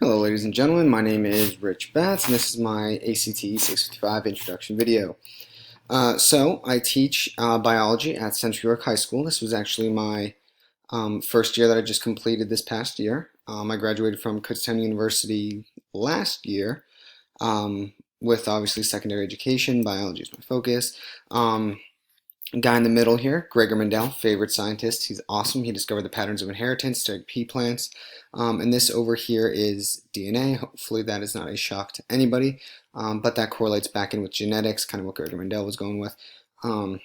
Hello ladies and gentlemen, my name is Rich Batts and this is my ACTE655 introduction video. I teach biology at Central York High School. This was actually my first year that I just completed this past year. I graduated from Kutztown University last year with obviously secondary education. Biology is my focus. Guy in the middle here, Gregor Mendel, favorite scientist. He's awesome. He discovered the patterns of inheritance to pea plants. And this over here is DNA. Hopefully that is not a shock to anybody, but that correlates back in with genetics, kind of what Gregor Mendel was going with. And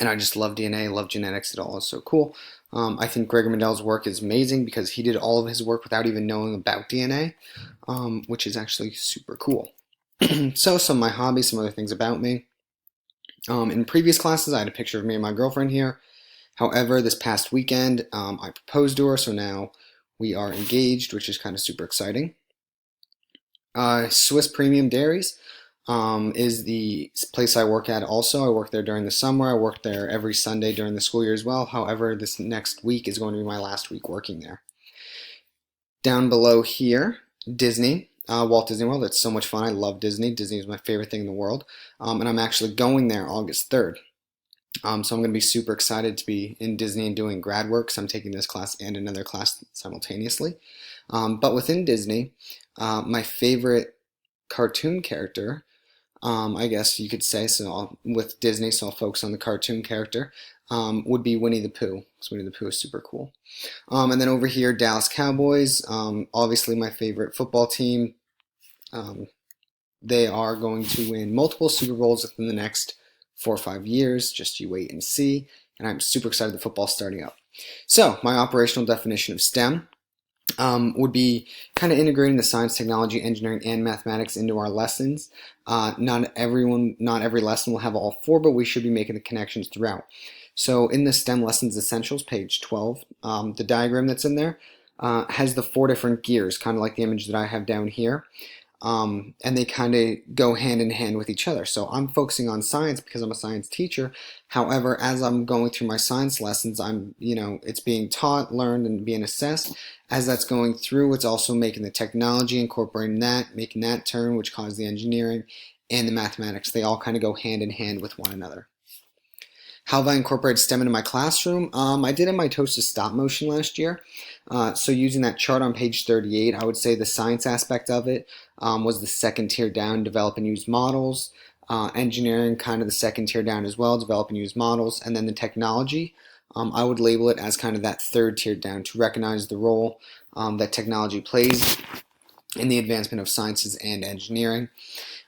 I just love DNA, love genetics. It all is so cool. I think Gregor Mendel's work is amazing because he did all of his work without even knowing about DNA, which is actually super cool. So some of my hobbies, some other things about me. In previous classes, I had a picture of me and my girlfriend here. However, this past weekend, I proposed to her, so now we are engaged, which is kind of super exciting. Swiss Premium Dairies is the place I work at also. I work there during the summer. I work there every Sunday during the school year as well. However, this next week is going to be my last week working there. Down below here, Disney. Walt Disney World. It's so much fun. I love Disney. Disney is my favorite thing in the world. And I'm actually going there August 3rd. So I'm going to be super excited to be in Disney and doing grad work. So I'm taking this class and another class simultaneously. But within Disney, my favorite cartoon character, I guess you could say, with Disney, so I'll focus on the cartoon character, would be Winnie the Pooh. So Winnie the Pooh is super cool. And then over here, Dallas Cowboys, obviously my favorite football team. They are going to win multiple Super Bowls within the next 4 or 5 years. Just you wait and see. And I'm super excited the football's starting up. So my operational definition of STEM would be kind of integrating the science, technology, engineering, and mathematics into our lessons. Not every lesson will have all four, but we should be making the connections throughout. So in the STEM Lessons Essentials, page 12, the diagram that's in there has the 4 different gears, kind of like the image that I have down here. And they kind of go hand in hand with each other. So I'm focusing on science because I'm a science teacher. However, as I'm going through my science lessons, it's being taught, learned, and being assessed. As that's going through, it's also making the technology, incorporating that, making that turn, which causes the engineering and the mathematics. They all kind of go hand in hand with one another. How have I incorporated STEM into my classroom? I did a mitosis stop motion last year. So using that chart on page 38, I would say the science aspect of it was the second tier down, develop and use models. Engineering, kind of the second tier down as well, develop and use models. And then the technology, I would label it as kind of that third tier down to recognize the role that technology plays in the advancement of sciences and engineering.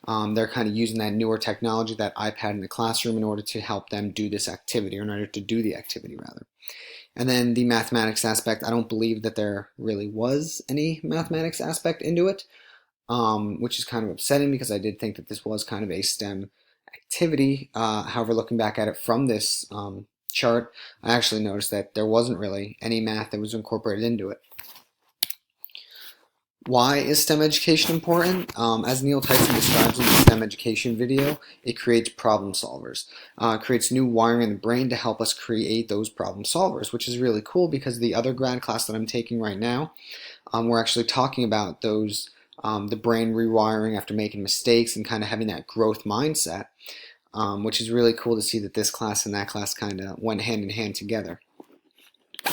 They're kind of using that newer technology, that iPad in the classroom, in order to help them do this activity, or in order to do the activity rather. And then the mathematics aspect, I don't believe that there really was any mathematics aspect into it, which is kind of upsetting because I did think that this was kind of a STEM activity. However, looking back at it from this chart, I actually noticed that there wasn't really any math that was incorporated into it. Why is STEM education important? As Neil Tyson describes in the STEM education video, it creates problem solvers. It creates new wiring in the brain to help us create those problem solvers, which is really cool because the other grad class that I'm taking right now, we're actually talking about those, the brain rewiring after making mistakes and kind of having that growth mindset, which is really cool to see that this class and that class kind of went hand in hand together.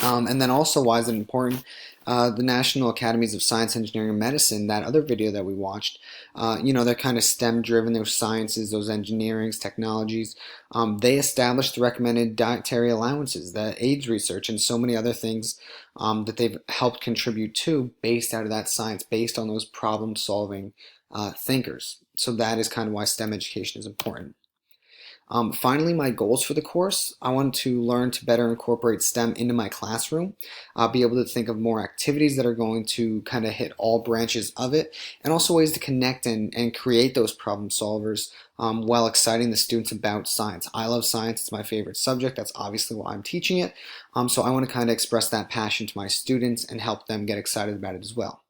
And then also, why is it important? The National Academies of Science, Engineering, and Medicine, that other video that we watched, they're kind of STEM driven, those sciences, those engineerings, technologies. They established the recommended dietary allowances, the AIDS research, and so many other things that they've helped contribute to based out of that science, based on those problem solving thinkers. So that is kind of why STEM education is important. Finally, my goals for the course, I want to learn to better incorporate STEM into my classroom, be able to think of more activities that are going to kind of hit all branches of it, and also ways to connect and create those problem solvers while exciting the students about science. I love science, it's my favorite subject, that's obviously why I'm teaching it, so I want to kind of express that passion to my students and help them get excited about it as well.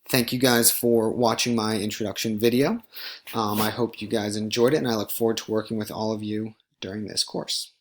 Thank you guys for watching my introduction video. I hope you guys enjoyed it, and I look forward to working with all of you during this course.